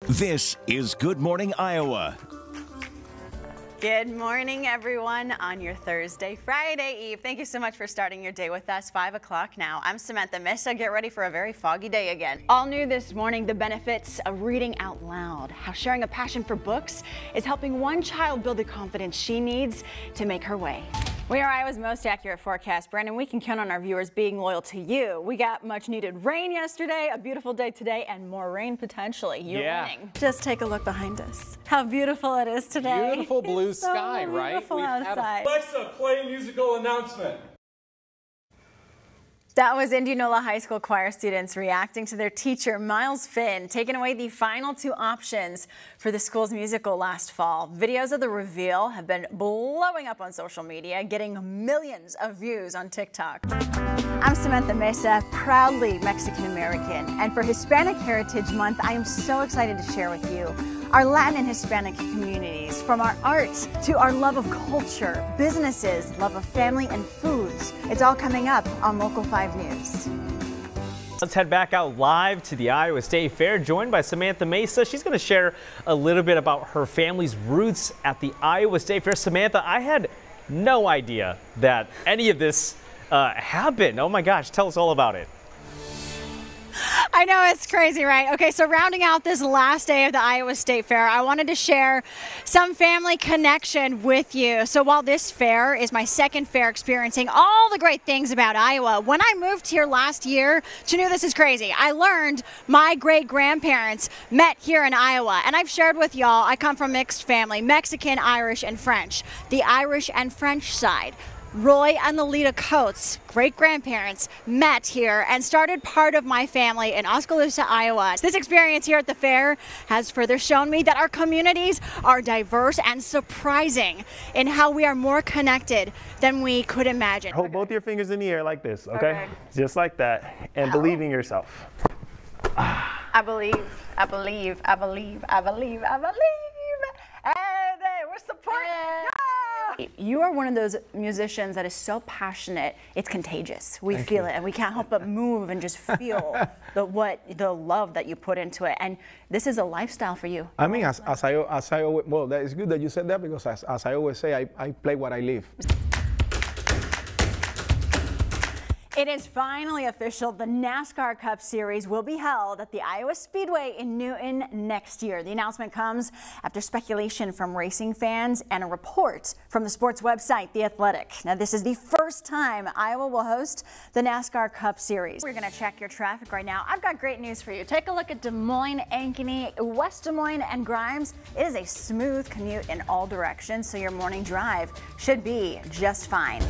This is Good Morning Iowa. Good morning, everyone, on your Thursday, Friday Eve. Thank you so much for starting your day with us. 5 o'clock now. I'm Samantha Missa. Get ready for a very foggy day again. All new this morning, the benefits of reading out loud. How sharing a passion for books is helping one child build the confidence she needs to make her way. We are Iowa's most accurate forecast. Brandon, we can count on our viewers being loyal to you. We got much needed rain yesterday, a beautiful day today, and more rain potentially. You're winning. Just take a look behind us. How beautiful it is today. Beautiful blue it's so sky, right? Beautiful outside. Alexa, play musical announcement. That was Indianola High School choir students reacting to their teacher, Miles Finn, taking away the final two options for the school's musical last fall. Videos of the reveal have been blowing up on social media, getting millions of views on TikTok. I'm Samantha Mesa, proudly Mexican-American, and for Hispanic Heritage Month, I am so excited to share with you our Latin and Hispanic communities, from our art to our love of culture, businesses, love of family, and foods. It's all coming up on Local 5 News. Let's head back out live to the Iowa State Fair, joined by Samantha Mesa. She's going to share a little bit about her family's roots at the Iowa State Fair. Samantha, I had no idea that any of this happened. Oh my gosh, tell us all about it. I know, it's crazy, right? Okay, so rounding out this last day of the Iowa State Fair, I wanted to share some family connection with you. So while this fair is my second fair experiencing all the great things about Iowa, when I moved here last year, Chanu, this is crazy. I learned my great-grandparents met here in Iowa, and I've shared with y'all, I come from mixed family, Mexican, Irish, and French. The Irish and French side. Roy and Lolita Coates, great-grandparents, met here and started part of my family in Oskaloosa, Iowa. This experience here at the fair has further shown me that our communities are diverse and surprising in how we are more connected than we could imagine. Hold both your fingers in the air like this, okay? Just like that, and believe in yourself. I believe, I believe, I believe, I believe, I believe. And we're supporting. You are one of those musicians that is so passionate, it's contagious. We feel it, and we can't help but move and just feel the love that you put into it. And this is a lifestyle for you. I mean, as I always, well, that is good that you said that, because as I always say, I play what I live. It is finally official. The NASCAR Cup Series will be held at the Iowa Speedway in Newton next year. The announcement comes after speculation from racing fans and a report from the sports website, The Athletic. Now, this is the first time Iowa will host the NASCAR Cup Series. We're going to check your traffic right now. I've got great news for you. Take a look at Des Moines, Ankeny, West Des Moines, and Grimes. It is a smooth commute in all directions, so your morning drive should be just fine.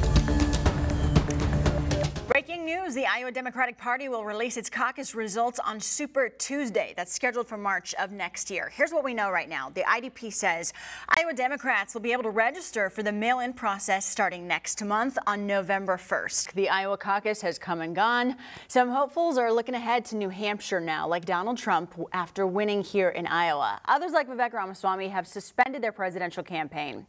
Breaking news, the Iowa Democratic Party will release its caucus results on Super Tuesday. That's scheduled for March of next year. Here's what we know right now. The IDP says Iowa Democrats will be able to register for the mail-in process starting next month on November 1st. The Iowa caucus has come and gone. Some hopefuls are looking ahead to New Hampshire now, like Donald Trump after winning here in Iowa. Others, like Vivek Ramaswamy, have suspended their presidential campaign.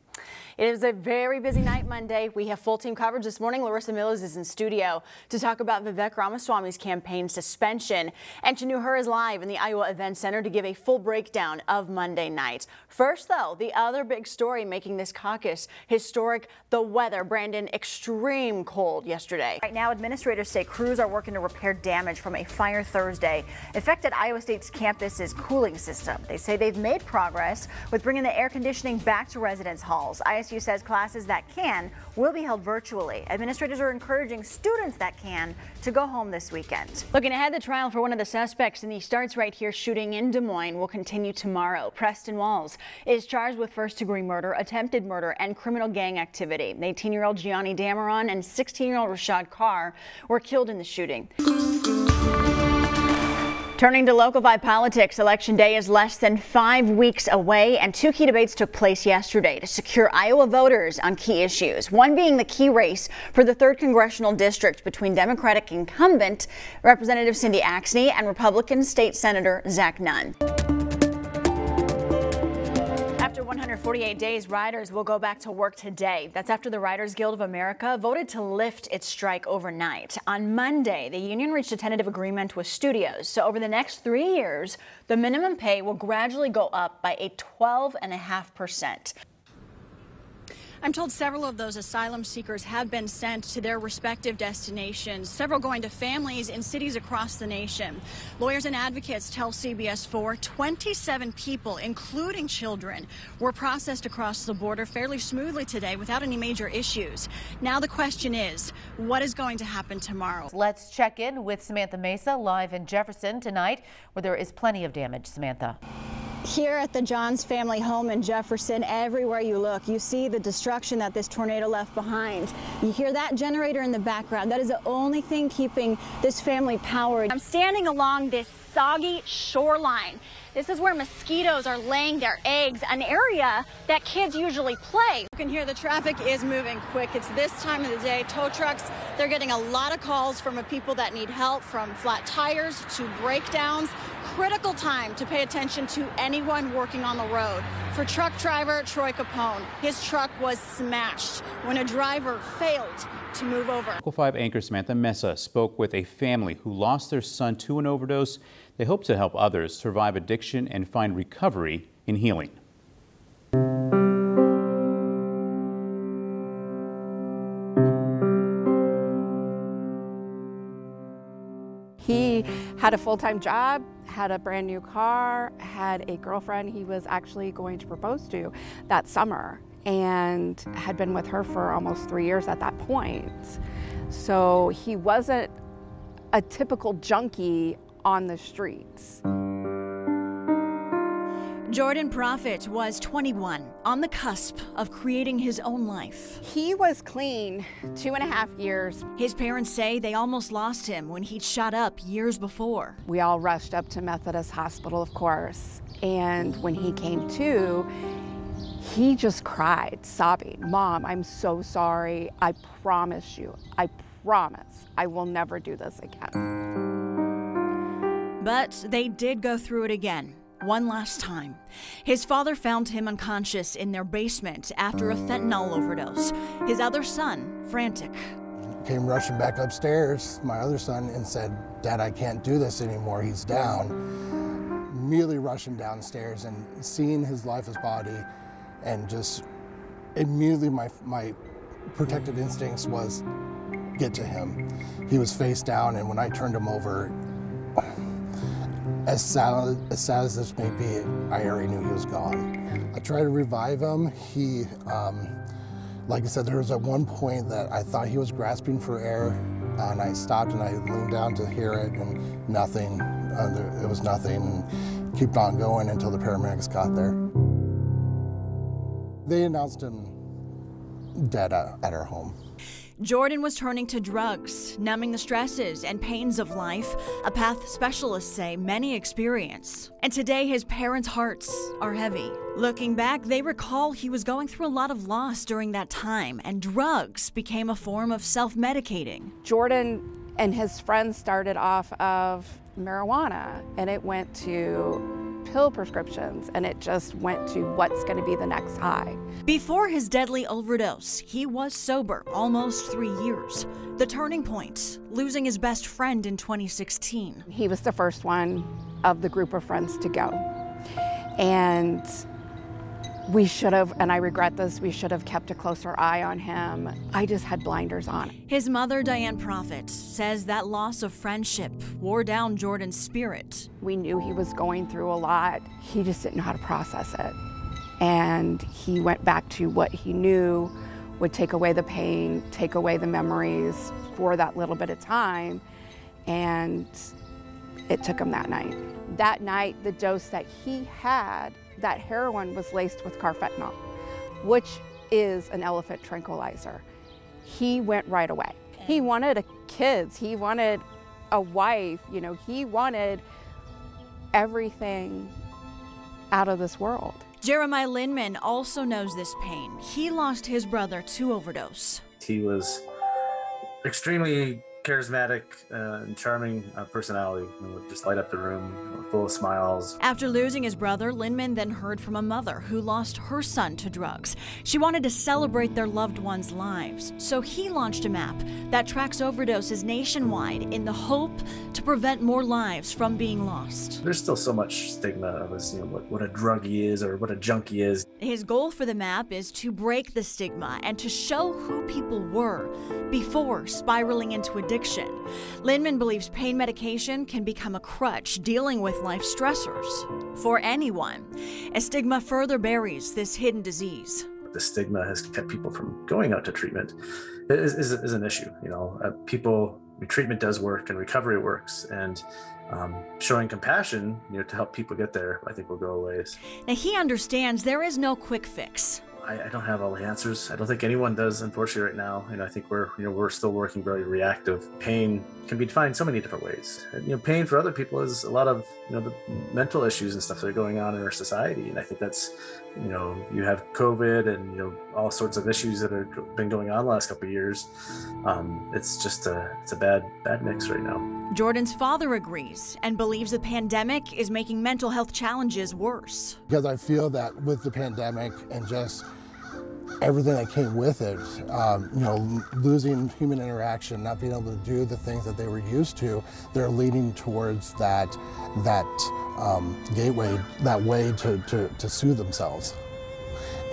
It is a very busy night Monday. We have full team coverage this morning. Larissa Mills is in studio to talk about Vivek Ramaswamy's campaign suspension. And Chanu Hur is live in the Iowa Event Center to give a full breakdown of Monday night. First, though, the other big story making this caucus historic, the weather. Brandon, extreme cold yesterday. Right now, administrators say crews are working to repair damage from a fire Thursday affected Iowa State's campus's cooling system. They say they've made progress with bringing the air conditioning back to residence halls. ISU says classes that can will be held virtually. Administrators are encouraging students that can to go home this weekend. Looking ahead, the trial for one of the suspects in the Starts Right Here shooting in Des Moines will continue tomorrow. Preston Walls is charged with first-degree murder, attempted murder, and criminal gang activity. 18-year-old Gianni Dameron and 16-year-old Rashad Carr were killed in the shooting. Turning to Local 5 politics, Election Day is less than 5 weeks away, and two key debates took place yesterday to secure Iowa voters on key issues. One being the key race for the 3rd Congressional District between Democratic incumbent Representative Cindy Axne and Republican State Senator Zach Nunn. After 148 days, riders will go back to work today. That's after the Riders Guild of America voted to lift its strike overnight. On Monday, the union reached a tentative agreement with studios. So over the next 3 years, the minimum pay will gradually go up by a 12.5%. I'm told several of those asylum seekers have been sent to their respective destinations, several going to families in cities across the nation. Lawyers and advocates tell CBS 4 27 people, including children, were processed across the border fairly smoothly today without any major issues. Now the question is, what is going to happen tomorrow? Let's check in with Samantha Mesa live in Jefferson tonight, where there is plenty of damage. Samantha. Here at the Johns family home in Jefferson, everywhere you look, you see the destruction that this tornado left behind. You hear that generator in the background. That is the only thing keeping this family powered. I'm standing along this soggy shoreline. This is where mosquitoes are laying their eggs, an area that kids usually play. You can hear the traffic is moving quick. It's this time of the day. Tow trucks, they're getting a lot of calls from people that need help, from flat tires to breakdowns. Critical time to pay attention to anyone working on the road. For truck driver Troy Capone, his truck was smashed when a driver failed to move over. Local 5 anchor Samantha Mesa spoke with a family who lost their son to an overdose. They hope to help others survive addiction and find recovery in healing. He had a full-time job, had a brand new car, had a girlfriend he was actually going to propose to that summer, and had been with her for almost 3 years at that point. So he wasn't a typical junkie on the streets. Jordan Prophet was 21, on the cusp of creating his own life. He was clean 2.5 years. His parents say they almost lost him when he'd shot up years before. We all rushed up to Methodist Hospital, of course, and when he came to, he just cried, sobbing. "Mom, I'm so sorry. I promise you, I promise I will never do this again." But they did go through it again. One last time. His father found him unconscious in their basement after a fentanyl overdose. His other son, frantic. Came rushing back upstairs, my other son, and said, "Dad, I can't do this anymore, he's down." Immediately rushing downstairs and seeing his lifeless body, and just immediately my protective instincts was get to him. He was face down, and when I turned him over, as sad as this may be, I already knew he was gone. I tried to revive him. He, like I said, there was at one point that I thought he was grasping for air, and I stopped and I leaned down to hear it, and nothing. It was nothing, and kept on going until the paramedics got there. They announced him dead at our home. Jordan was turning to drugs, numbing the stresses and pains of life, a path specialists say many experience. And today his parents' hearts are heavy. Looking back, they recall he was going through a lot of loss during that time, and drugs became a form of self-medicating. Jordan and his friends started off of marijuana, and it went to pill prescriptions, and it just went to what's going to be the next high. Before his deadly overdose, he was sober almost 3 years. The turning point, losing his best friend in 2016. He was the first one of the group of friends to go. And we should have, and I regret this, we should have kept a closer eye on him. I just had blinders on. His mother, Diane Prophet, says that loss of friendship wore down Jordan's spirit. We knew he was going through a lot. He just didn't know how to process it. And he went back to what he knew would take away the pain, take away the memories for that little bit of time. And it took him that night. That night, the dose that he had, that heroin was laced with carfentanil, which is an elephant tranquilizer. He went right away. He wanted kids, he wanted a wife, you know, he wanted everything out of this world. Jeremiah Lindman also knows this pain. He lost his brother to overdose. He was extremely charismatic and charming personality. Would just light up the room, full of smiles. After losing his brother, Linman then heard from a mother who lost her son to drugs. She wanted to celebrate their loved ones' lives, so he launched a map that tracks overdoses nationwide in the hope to prevent more lives from being lost. There's still so much stigma of us, what a druggie is or what a junkie is. His goal for the map is to break the stigma and to show who people were before spiraling into addiction. Linman believes pain medication can become a crutch dealing with life stressors for anyone. A stigma further buries this hidden disease. The stigma has kept people from going out to treatment. It is an issue. Treatment does work and recovery works, and showing compassion, to help people get there, I think will go a ways. Now he understands there is no quick fix. I don't have all the answers. I don't think anyone does, unfortunately, right now. I think we're still working very reactive. Pain can be defined so many different ways. Pain for other people is a lot of the mental issues and stuff that are going on in our society. And I think that's you have COVID and all sorts of issues that have been going on the last couple of years. It's just it's a bad mix right now. Jordan's father agrees and believes the pandemic is making mental health challenges worse. Because I feel that with the pandemic and just everything that came with it, losing human interaction, not being able to do the things that they were used to, they're leaning towards that gateway, that way to soothe themselves.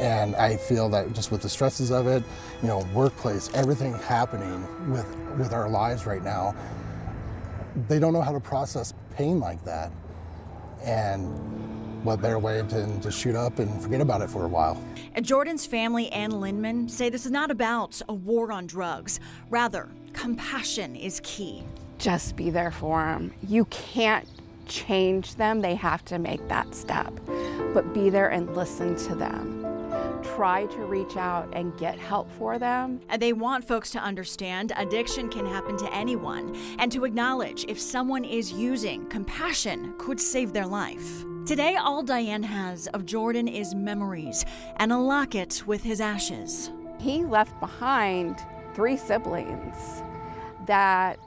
And I feel that just with the stresses of it, workplace, everything happening with our lives right now, they don't know how to process pain like that. And what better way than to shoot up and forget about it for a while. Jordan's family and Linman say this is not about a war on drugs. Rather, compassion is key. Just be there for them. You can't change them. They have to make that step. But be there and listen to them. Try to reach out and get help for them. And they want folks to understand addiction can happen to anyone and to acknowledge if someone is using, compassion could save their life. Today, all Diane has of Jordan is memories and a locket with his ashes. He left behind 3 siblings that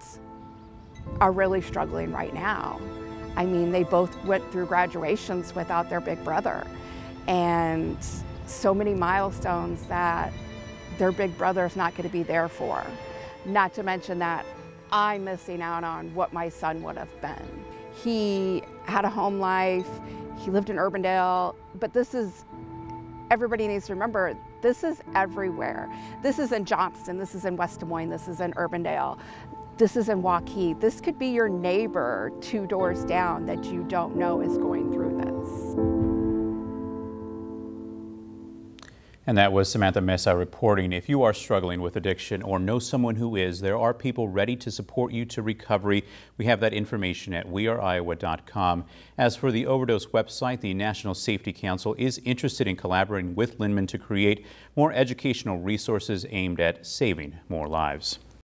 are really struggling right now. I mean, they both went through graduations without their big brother, and so many milestones that their big brother is not going to be there for. Not to mention that I'm missing out on what my son would have been. He had a home life, he lived in Urbandale, but everybody needs to remember, this is everywhere. This is in Johnston, this is in West Des Moines, this is in Urbandale, this is in Waukee. This could be your neighbor 2 doors down that you don't know is going through this. And that was Samantha Mesa reporting. If you are struggling with addiction or know someone who is, there are people ready to support you to recovery. We have that information at weareiowa.com. As for the overdose website, the National Safety Council is interested in collaborating with Linman to create more educational resources aimed at saving more lives.